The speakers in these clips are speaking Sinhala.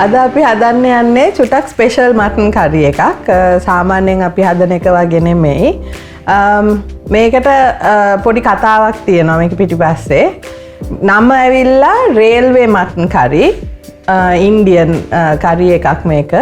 අද අපි හදන්න යන්නේ චුටක් ස්පෙෂල් මටන් කරි එකක්. සාමාන්‍යයෙන් අපි හදන එක වගේ නෙමෙයි. මේකට පොඩි කතාවක් තියෙනවා මේක පිටිපස්සේ. නම ඇවිල්ලා Railway Mutton Curry. ඉන්දියන් කරි එකක් මේක.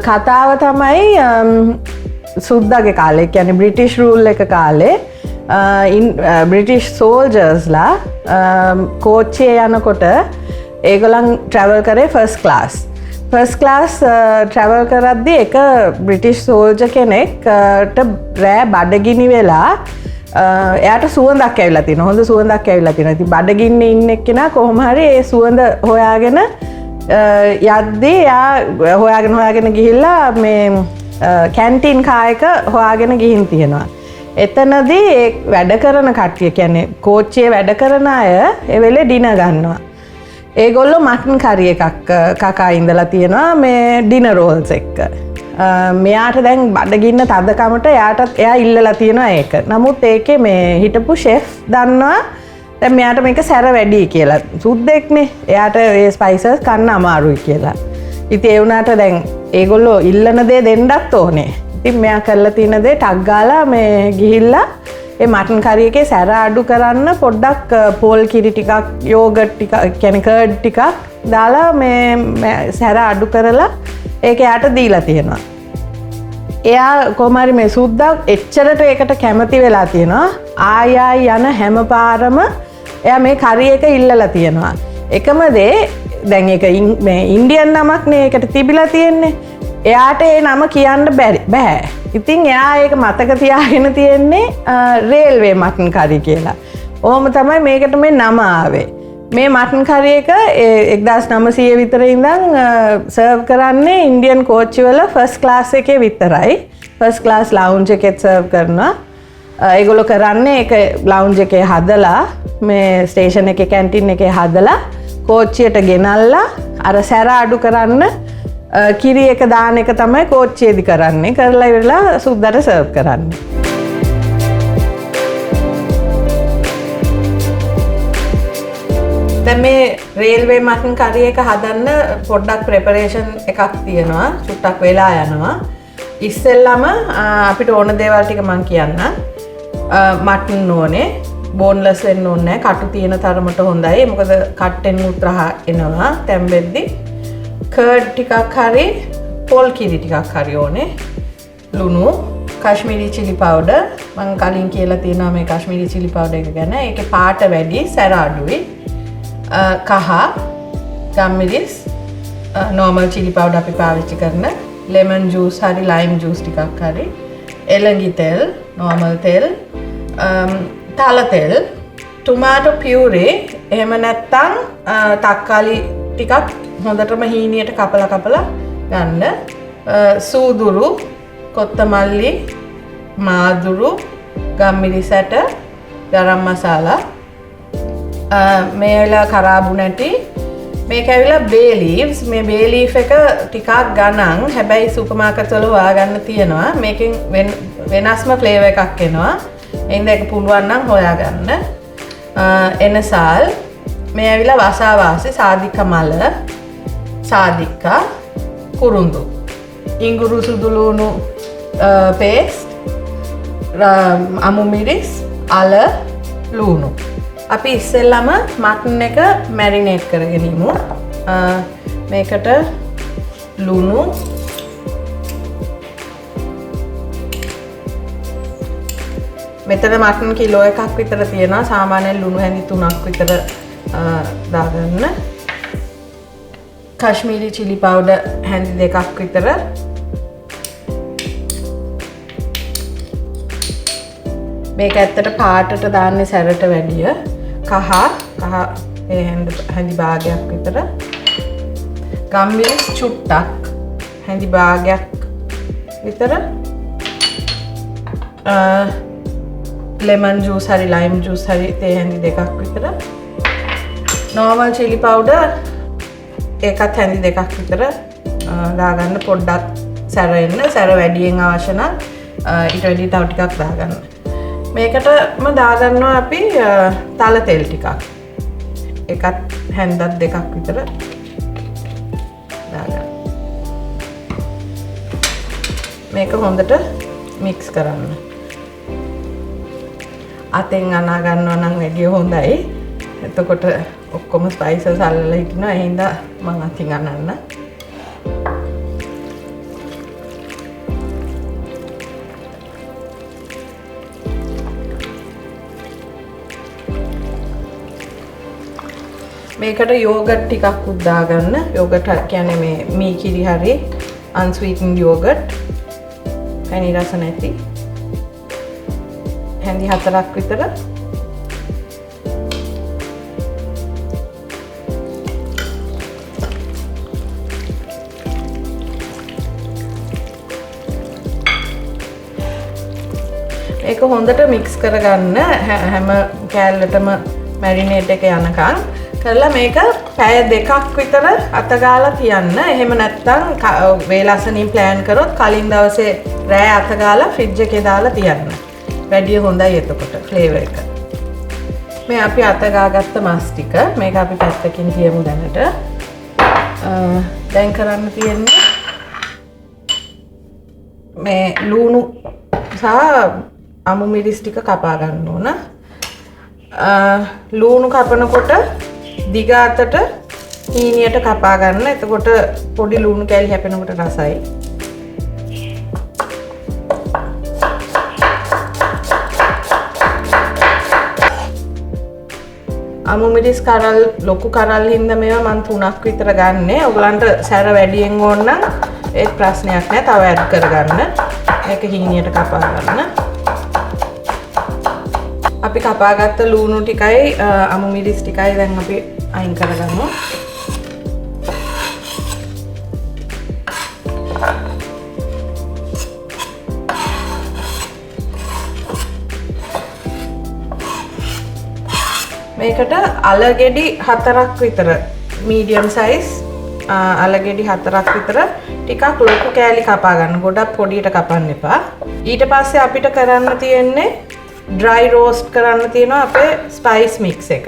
කතාව තමයි සුද්දාගේ කාලේ කියන්නේ බ්‍රිටිෂ් රූල් එක කාලේ බ්‍රිටිෂ් සෝල්ජර්ස්ලා කෝච්චියේ යනකොට ඒගොල්ලන් ට්‍රැවල් කරේ first class. First class travel කරද්දී එක බ්‍රිටිෂ් සෝල්ජර් කෙනෙක්ට රෑ බඩගිනි වෙලා එයාට සුවඳක් ඇවිල්ලා තියෙනවා. හොඳ සුවඳක් ඇවිල්ලා තියෙනවා. ඉතින් බඩගින්නේ ඉන්න එක්කෙනා කොහොම හරි ඒ සුවඳ හොයාගෙන යද්දී එයා හොයාගෙන ගිහිල්ලා මේ කැන්ටින් කායක හොයාගෙන ගිහින් තියෙනවා. එතනදී ඒ වැඩ කරන කට්ටිය කියන්නේ කෝච්චියේ වැඩ කරන අය ඒ වෙලේ ඩිනර් ගන්නවා. ඒගොල්ලෝ මටන් කරි එකක් කකා ඉඳලා තියෙනවා මේ ඩිනර් රෝල්ස් එක්ක. මෙයාට දැන් බඩගින්න තදකමට එයා ඉල්ලලා තියෙනවා ඒක. නමුත් ඒකේ මේ හිටපු ෂෙෆ් දන්නවා දැන් මෙයාට මේක සැර වැඩි කියලා. සුද්දෙක්නේ. එයාට ඒ ස්පයිසස් කන්න අමාරුයි කියලා. ඉතින් ඒ වුණාට දැන් ඒගොල්ලෝ ඉල්ලන දේ දෙන්නත් ඕනේ. ඉතින් මෙයා කරලා තියෙන දේ ටක් ගාලා මේ ගිහිල්ලා ඒ මටන් කරි එකේ සැර අඩු කරන්න පොඩ්ඩක් පෝල් කිරි ටිකක් යෝගට් ටිකක් කියන්නේ කර්ඩ් ටිකක් දාලා මේ සැර අඩු කරලා ඒක යාට දීලා තියෙනවා. එයා කොහොම හරි මේ සුද්දා එච්චරට ඒකට කැමති වෙලා තියෙනවා. ආයි යන හැම පාරම එයා මේ කරි එක ඉල්ලලා තියෙනවා. එකම දේ දැන් ඒක මේ ඉන්දියන් නමක් නේ ඒකට තිබිලා තියෙන්නේ. එයාට ඒ නම කියන්න බෑ. ඉතින් එයා ඒක මතක තියාගෙන තියෙන්නේ Railway Mutton Curry කියලා. ඕම තමයි මේකට මේ නම ආවේ. මේ මටන් කරි එක 1900 විතර ඉඳන් සර්ව් කරන්නේ ඉන්දියන් කෝච්චිවල ෆස්ට් ක්ලාස් එකේ විතරයි. ෆස්ට් ක්ලාස් ලවුන්ජ් එකේ සර්ව් කරනවා. ඒගොල්ලෝ කරන්නේ ඒක ලවුන්ජ් එකේ හදලා මේ ස්ටේෂන් එකේ කැන්ටින් එකේ හදලා කෝච්චියට ගෙනල්ලා අර සැර අඩු කරන්න කිරි එක දාන එක තමයි කෝච්චියේදී කරන්නේ. කරලා ඉවරලා සුද්දාට සර්ව් කරන්නේ. දැන් මේ Railway Mutton Curry එක හදන්න පොඩ්ඩක් ප්‍රෙපරේෂන් එකක් තියෙනවා. චුට්ටක් වෙලා යනවා. ඉස්සෙල්ලාම අපිට ඕන දේවල් ටික මම කියන්නම්. මටන් ඕනේ. බෝන්ලස් වෙන්න ඕනේ නැහැ. කටු තියෙන තරමට හොඳයි. මොකද කට්ටෙන් උත්‍රහ එනවා තැම්බෙද්දි. කර්ඩ් ටිකක් හරි පොල් කිරි ටිකක් හරි ඕනේ. ලුණු, Kashmiri chili powder. මම කලින් කියලා තියෙනවා මේ Kashmiri chili powder එක ගැන. ඒකේ පාට වැඩි, සැර අඩුයි. කහ, ගම්මිරිස්, normal chili powder අපි පාවිච්චි කරන, lemon juice හරි lime juice ටිකක් හරි, එළඟි තෙල්, normal තෙල්, තල තෙල්, tomato puree, එහෙම නැත්නම් තක්කාලි ටිකක් හොඳටම හීනියට කපලා ගන්න, සූදුරු, කොත්තමල්ලි, මාදුරු, ගම්මිරිස් ඇට, ගරම් මසාලා, මේ වෙලාව කරාබු නැටි, මේක ඇවිල්ලා bay leaves. මේ bay leaf එක ටිකක් ගණන්. හැබැයි සුපර් මාකට් වල හොයාගන්න තියෙනවා. මේකෙන් වෙනස්ම ෆ්ලේවර් එකක් එනවා. එහෙනම් ඒක පුළුවන් නම් හොයාගන්න. එනසල් මේ ඇවිල්ලා වසාවාසි, සාදික මල, සාදිකා, කුරුඳු, ඉඟුරු සුදුලුණු පේස්ට්, අමු මිරිස්, අල, ලුණු. අපි ඉස්සෙල්ලාම මටන් එක මැරිනේට් කරගෙන ඉමු. මේකට ලුණු, මෙතන මටන් කිලෝ එකක් විතර තියෙනවා. සාමාන්‍යයෙන් ලුණු හැඳි 3ක් විතර දාගන්න. Kashmiri chili powder හැඳි 2ක් විතර. මේක ඇත්තට පාටට දාන්නේ සැරට වැඩිය. කහ ඒ හැඳි භාගයක් විතර. ගම්මිරිස් චුට්ටක් හැඳි භාගයක් විතර. lemon juice හරි lime juice හරි තේ හැඳි 2ක් විතර. normal chili powder ඒකත් හැඳි 2ක් විතර දාගන්න. පොඩ්ඩක් සැර එන්න. සැර වැඩියෙන් අවශ්‍ය නම් ඊට වැඩි තව ටිකක් දාගන්න. මේකටම දාගන්නවා අපි තල තෙල් ටිකක්. එකත් හැන්දක් 2ක් විතර. මේක හොඳට මික්ස් කරන්න. අතෙන් අනා ගන්නවා නම් වැඩිය හොඳයි. එතකොට ඔක්කොම ස්පයිසස් අල්ලලා හිටිනවා. ඒ හින්දා මම අතින් අනන්න. මේකට යෝගට් ටිකක් උද්දා ගන්න. යෝගට් කියන්නේ මේ මී කිරි හරි unsweetened yogurt. පැණි රස නැති. හැඳි 4ක් විතර. ඒක හොඳට මික්ස් කරගන්න හැම කෑල්ලටම මැරිනේට් එක යනකම් කරලා මේක පැය 2ක් විතර අතගාලා තියන්න. එහෙම නැත්නම් වේලසනින් ප්ලෑන් කරොත් කලින් දවසේ රෑ අතගාලා ෆ්‍රිජ් එකේ දාලා තියන්න. වැඩිය හොඳයි එතකොට ෆ්ලේවර් එක. මේ අපි අතගාගත්ත මස් ටික මේක අපි පැත්තකින් තියමු දැනට. දැන් කරන්න තියෙන්නේ මේ ලුණු සහ අමු මිරිස් ටික කපා ගන්න ඕන. ලුණු කපනකොට දිග අතට හීනියට කපා ගන්න. එතකොට පොඩි ලුණු කෑලි හැපෙනකොට රසයි. අමු මිරිස් කරල් ලොකු කරල් හින්දා මේවා මම 3ක් විතර ගන්නෙ. ඔයගලන්ට සැර වැඩියෙන් ඕන නම් ඒත් ප්‍රශ්නයක් නෑ. තව ඇඩ් කරගන්න. මේක හීනියට කපා ගන්න. අපි කපාගත්ත ලුණු ටිකයි අමු මිරිස් ටිකයි දැන් අපි අයින් කරගමු. මේකට අලගෙඩි 4ක් විතර මීඩියම් සයිස් අලගෙඩි 4ක් විතර ටිකක් ලොකු කෑලි කපා ගන්න. ගොඩක් පොඩියට කපන්න එපා. ඊට පස්සේ අපිට කරන්න තියෙන්නේ dry roast කරන්න තියෙනවා අපේ spice mix එක.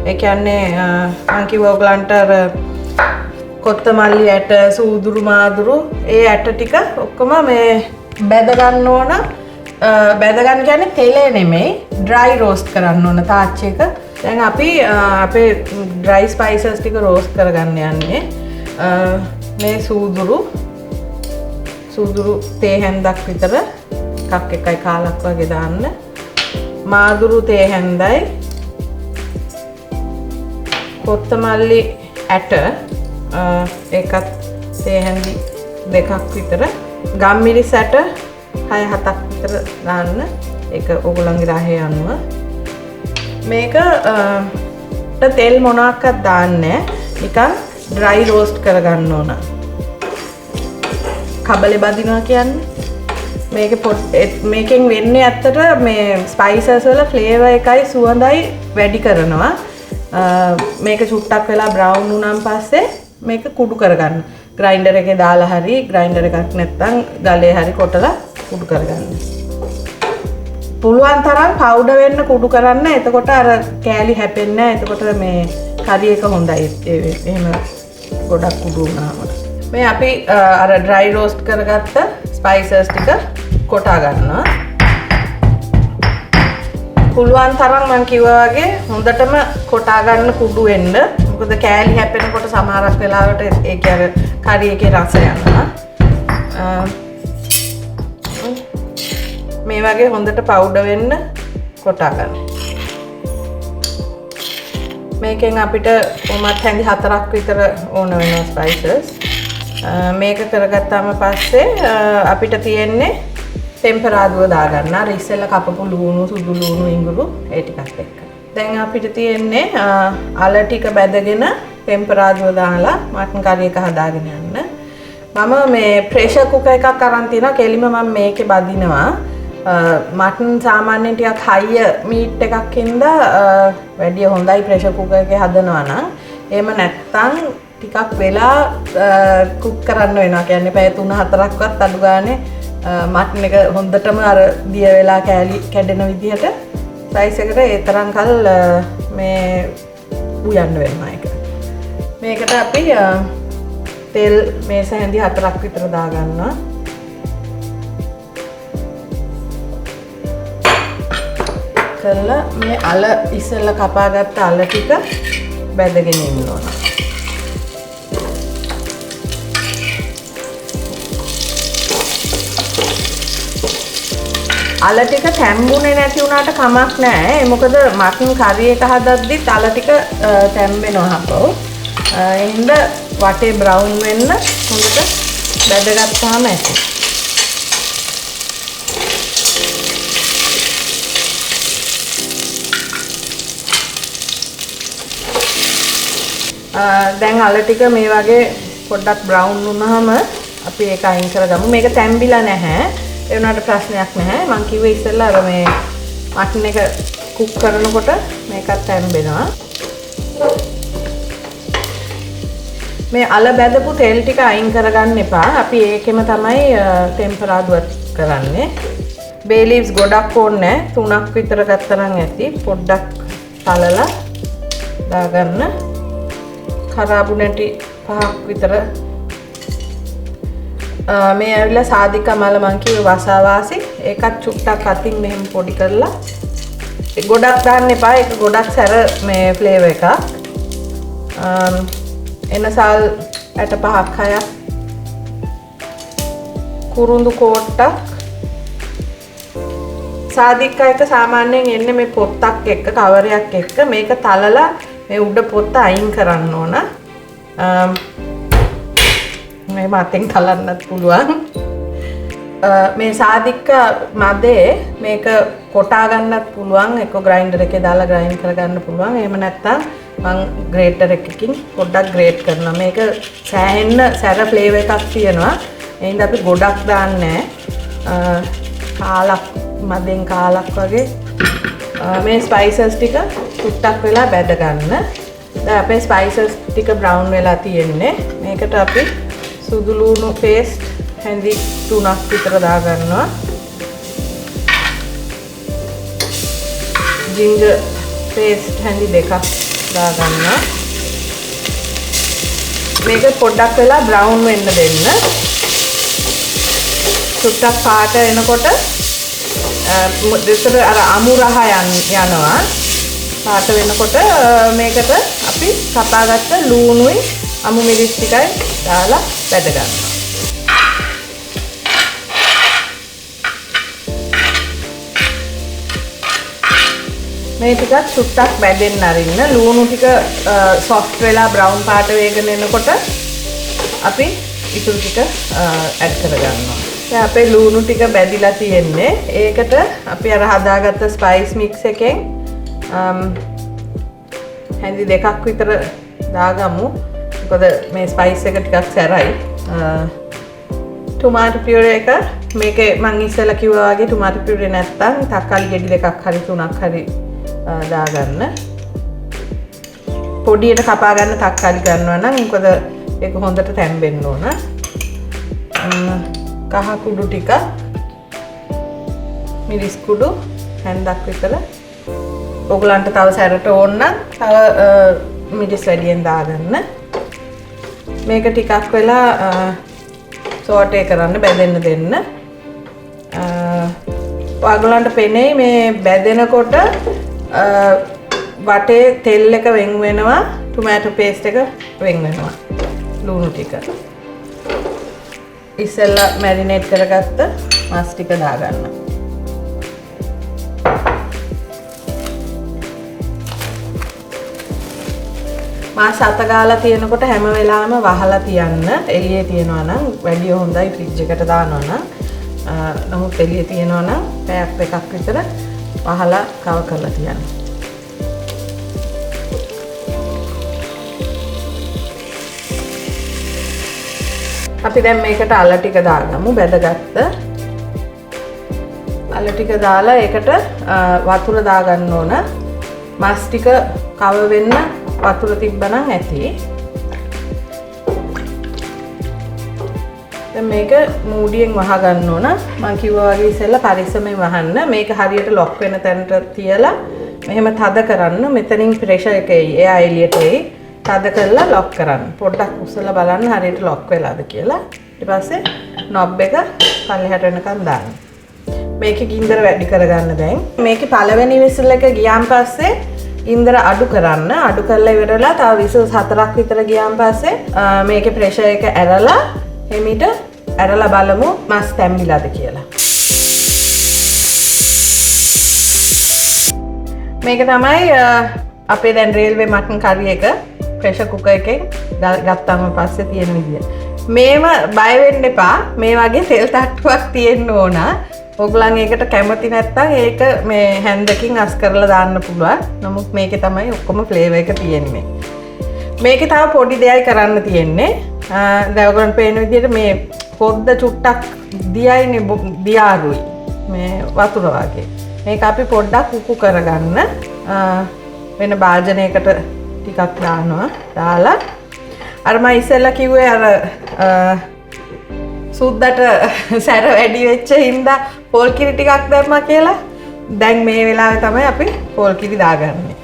ඒ කියන්නේ මම කිව්වා ඔයගලන්ට අර කොත්තමල්ලි ඇට, සූදුරු මාදුරු ඒ ඇට ටික ඔක්කොම මේ බැද ගන්න ඕන. බැද ගන්න කියන්නේ තෙලේ නෙමෙයි, dry roast කරන්න ඕන තාච්චි එක. දැන් අපි අපේ dry spices ටික roast කරගන්න යන්නේ. මේ සූදුරු තේ හැන්දක් විතර එකක් එකයි කාලක් වගේ දාන්න. මාදුරු තේ හැන්දයි, කොත්තමල්ලි ඇට ඒකත් තේ හැන්දි 2ක් විතර, ගම්මිරිස් ඇට 6-7ක් විතර දාන්න. ඒක ඔයගොල්ලන්ගේ රහේ අනුව. මේක තෙල් මොනවාක්වත් දාන්නේ නිකන් dry roast කරගන්න ඕන. කබලේ බදිනවා කියන්නේ මේකෙන් වෙන්නේ ඇත්තට මේ ස්පයිසස් වල ෆ්ලේවර් එකයි සුවඳයි වැඩි කරනවා. මේක චුට්ටක් වෙලා බ්‍රවුන් වුණාන් පස්සේ මේක කුඩු කරගන්න. ග්‍රයින්ඩර් එකේ දාලා හරි ග්‍රයින්ඩර් එකක් නැත්නම් ගලේ හරි කොටලා කුඩු කරගන්න. පුළුවන් තරම් පවුඩර් වෙන්න කුඩු කරන්න. එතකොට අර කෑලි හැපෙන්නේ නැහැ. එතකොට මේ කරි එක හොඳයි. එහෙම ගොඩක් කුඩු වුණාම. මේ අපි අර dry roast කරගත්ත ස්පයිසස් ටික කොටා ගන්නවා. පුළුවන් තරම් මම කිව්වා වගේ හොඳටම කොටා ගන්න කුඩු වෙන්න. මොකද කෑලි හැපෙනකොට සමහරක් වෙලාවට ඒක අර කරි එකේ රස යනවා. මේ වගේ හොඳට පවුඩර් වෙන්න කොටා ගන්න. මේකෙන් අපිට කොහොමත් හැඳි 4ක් විතර ඕන වෙනවා ස්පයිසස්. මේක කරගත්තාම පස්සේ අපිට තියෙන්නේ ටෙම්පරාදුව දාගන්න. අර ඉස්සෙල්ලා කපපු ලුණු, සුදු ලුණු, ඉඟුරු ඒ ටිකත් එක්ක. දැන් අපිට තියෙන්නේ අල ටික බැදගෙන ටෙම්පරාදුව දාලා මටන් කරි එක හදාගෙන යන්න. මම මේ ප්‍රෙෂර් කුකර් එකක් අරන් තිනවා. කෙලිම මම මේකේ බදිනවා. මටන් සාමාන්‍යයෙන් ටිකක් හයිය මීට් එකක් හින්දා වැඩිය හොඳයි ප්‍රෙෂර් කුකර් එකේ හදනවා නම්. එහෙම නැත්නම් ටිකක් වෙලා කුක් කරන්න වෙනවා. කියන්නේ පැය 3-4ක්වත් අඩු ගානේ මටන් එක හොඳටම අර දිය වෙලා කෑලි කැඩෙන විදිහට සයිස් එකට ඒ තරම් කල් මේ උයන්න වෙනවා ඒක. මේකට අපි තෙල් මේස හැඳි 4ක් විතර දාගන්නවා. කරලා මේ අල ඉස්සෙල්ලා කපාගත්ත අල ටික බැදගෙන ඉන්න ඕන. අල ටික තැම්බුනේ නැති වුණාට කමක් නැහැ. මොකද මටන් කරි එක හදද්දිත් අල ටික තැම්බෙනවා හපෝ. එහෙනම් වටේ බ්‍රවුන් වෙන්න හොඳට බැදගත්තාම ඇති. දැන් අල ටික මේ වගේ පොඩ්ඩක් බ්‍රවුන් වුණාම අපි ඒක අයින් කරගමු. මේක තැම්බිලා නැහැ. ඒ වුණාට ප්‍රශ්නයක් නැහැ. මං කිව්වේ ඉස්සෙල්ලා අර මේ මටන් එක කුක් කරනකොට මේකත් තැම්බෙනවා. මේ අල බැදපු තෙල් ටික අයින් කරගන්න එපා. අපි ඒකෙම තමයි ටෙම්පරාදුවත් කරන්නේ. බේ ලීව්ස් ගොඩක් ඕනේ නැහැ. 3ක් විතර ගත්තා නම් ඇති. පොඩ්ඩක් තලලා දාගන්න. කරාබු නැටි 5ක් විතර මේ ඇවිල්ලා සාදිකා මල මං කිව්වේ වසාවාසි ඒකත් චුට්ටක් අතින් මෙහෙම පොඩි කරලා ගොඩක් දාන්න එපා. ඒක ගොඩක් සැර මේ ෆ්ලේවර් එකක්. එනසල් ඇට 5ක් 6ක් කුරුඳු කෝට්ටක් සාදිකා එක සාමාන්‍යයෙන් එන්නේ මේ පොත්තක් එක්ක කවරයක් එක්ක මේක තලලා මේ උඩ පොත්ත අයින් කරන්න ඕන. මේ මතෙන් තලන්නත් පුළුවන්. මේ සාදිකා මදේ මේක කොටා ගන්නත් පුළුවන්. එක්ක ග්‍රයින්ඩර් එකේ දාලා ග්‍රයින්ඩ් කරගන්න පුළුවන්. එහෙම නැත්නම් මම ග්‍රේටර් එකකින් පොඩ්ඩක් ග්‍රේට් කරනවා. මේක සෑහෙන්න සැර ෆ්ලේවර් එකක් තියෙනවා. එහෙනම් අපි ගොඩක් දාන්නේ නැහැ. කාලක් මදෙන් කාලක් වගේ මේ ස්පයිසස් ටික ටුට්ටක් වෙලා බැද ගන්න. දැන් අපේ ස්පයිසස් ටික බ්‍රවුන් වෙලා තියෙන්නේ. මේකට අපි සුදු ලුණු පේස්ට් හැඳි 3ක් විතර දා ගන්නවා. ජින්ජර් පේස්ට් හැඳි 2ක් දා ගන්නවා. මේක පොඩ්ඩක් වෙලා බ්‍රවුන් වෙන්න දෙන්න. ටුට්ටක් පාට එනකොට දෙතර අර අමු රහ යනවා. පාට වෙනකොට මේකට අපි කපාගත්ත ලුණුයි අමු මිරිස් ටිකයි දාලා බැද ගන්නවා. මේ ටිකත් සුට්ටක් බැදෙන්න අරින්න. ලුණු ටික සොෆ්ට් වෙලා බ්‍රවුන් පාට වේගෙන එනකොට අපි ඉතුරු ටික ඇඩ් කරගන්නවා. දැන් අපේ ලුණු ටික බැදිලා තියෙන්නේ. ඒකට අපි අර හදාගත්ත ස්පයිස් මික්ස් එකෙන් හැඳි 2ක් විතර දාගමු. මොකද මේ ස්පයිස් එක ටිකක් සැරයි. ටොමාටෝ පියුරේ එක මේකේ මං ඉස්සෙල්ලා කිව්වා වගේ ටොමාටෝ පියුරේ නැත්තම් තක්කාලි ගෙඩි 2ක් හරි 3ක් හරි දාගන්න. පොඩියට කපා ගන්න තක්කාලි ගන්නවා නම් මොකද ඒක හොඳට තැම්බෙන්න ඕන. කහ කුඩු ටික මිරිස් කුඩු හැන්දක් විතර. ඔයගලන්ට තව සැරට ඕන නම් තව මිරිස් වැඩියෙන් දාගන්න. මේක ටිකක් වෙලා සෝටේ කරන්න බැදෙන්න දෙන්න. ඔයගලන්ට පෙනේ මේ බැදෙනකොට වටේ තෙල් එක වෙන් වෙනවා, ටොමැටෝ පේස්ට් එක වෙන් වෙනවා. ලුණු ටික. ඉස්සෙල්ලා මැරිනේට් කරගත්ත මස් ටික දාගන්න. මාස අත ගාලා තියෙනකොට හැම වෙලාවෙම වහලා තියන්න. එළියේ තියනවා නම් වැඩි හොඳයි ෆ්‍රිජ් එකට දානවා නම්. නමුත් එළියේ තියනවා නම් පැයක් දෙකක් විතර වහලා කව කරලා තියන්න. අපි දැන් මේකට අල ටික දාගමු. බැදගත්ත අල ටික දාලා ඒකට වතුර දාගන්න ඕන. මස් ටික කව වෙන්න වතුර තිබ්බනම් ඇති. දැන් මේක මූඩියෙන් වහ ගන්න ඕන. මම කිව්වා වගේ ඉස්සෙල්ලා පරිස්සමෙන් වහන්න. මේක හරියට ලොක් වෙන තැනට තියලා මෙහෙම තද කරන්න. මෙතනින් ප්‍රෙෂර් එක එයි. එයා එළියට එයි. තද කරලා ලොක් කරන්න. පොඩ්ඩක් උස්සලා බලන්න හරියට ලොක් වෙලාද කියලා. ඊට පස්සේ නොබ් එක පල්ලෙහාට වෙනකන් දාන්න. මේකේ ගින්දර වැඩි කරගන්න දැන්. මේකේ පළවෙනි විසිල් එක ගියාන් පස්සේ ගින්දර අඩු කරන්න. අඩු කරලා ඉවරලා තව විසිල් 4ක් විතර ගියාන් පස්සේ මේකේ ප්‍රෙෂර් එක ඇරලා එමිට ඇරලා බලමු මස් තැම්බිලාද කියලා. මේක තමයි අපේ දැන් රේල්වේ මටන් කරි එක ප්‍රෙෂර් කුකර් එකෙන් ගත්තාම පස්සේ තියෙන විදිය. මේව බය වෙන්න එපා. මේ වගේ තෙල් තට්ටුවක් තියෙන්න ඕන. ඔයගලන් ඒකට කැමති නැත්නම් ඒක මේ හැන්දකින් අස් කරලා දාන්න පුළුවන්. නමුත් මේකේ තමයි ඔක්කොම ෆ්ලේවර් එක තියෙන්නේ. මේකේ තව පොඩි දෙයක් කරන්න තියෙන්නේ. දැන් ඔයගලන් පේන විදිහට මේ පොද්ද චුට්ටක් දියයිනේ දියාරුයි. මේ වතුර වගේ. මේක අපි පොඩ්ඩක් උකු කරගන්න වෙන භාජනයකට ටිකක් දානවා. දාලා අර මම ඉස්සෙල්ලා කිව්වේ අර සුද්දට සැර වැඩි වෙච්ච හින්දා පොල් කිරි ටිකක් දැම්මා කියලා. දැන් මේ වෙලාවේ තමයි අපි පොල් කිරි දාගන්නේ.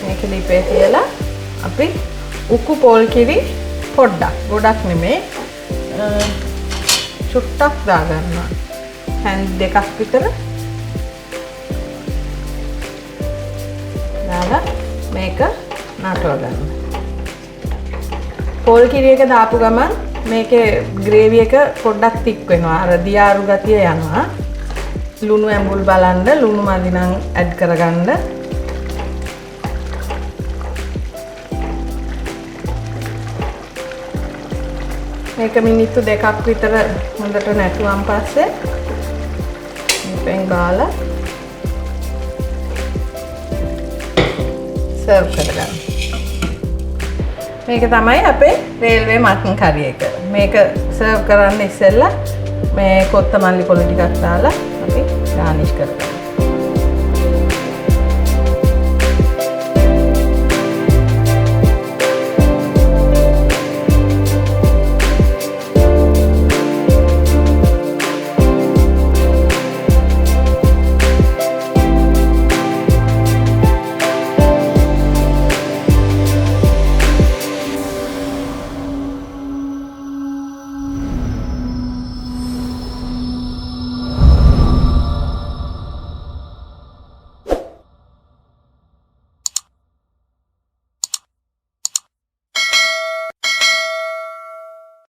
මේක ලිපේ තියලා අපි උකු පොල් කිරි පොඩ්ඩක් ගොඩක් නෙමේ චුට්ටක් දාගන්නවා. හැන්ඩ් දෙකක් විතර දාලා මේක නටව ගන්න. පොල් කිරි එක දාපු ගමන් මේකේ ග්‍රේවි එක පොඩ්ඩක් තික් වෙනවා. අර දියාරු ගතිය යනවා. ලුණු ඇඹුල් බලන්න ලුණු මදි නම් ඇඩ් කරගන්න. මේක මිනිත්තු 2ක් විතර හොඳට නැතුවන් පස්සේ මේකෙන් ගාලා සර්ව් කරගන්න. මේක තමයි අපේ රේල්වේ මටන් කරි එක. මේක සර්ව් කරන්න ඉස්සෙල්ලා මේ කොත්තමල්ලි පොළ ටිකක් දාලා අපි ගානිෂ් කරගන්න.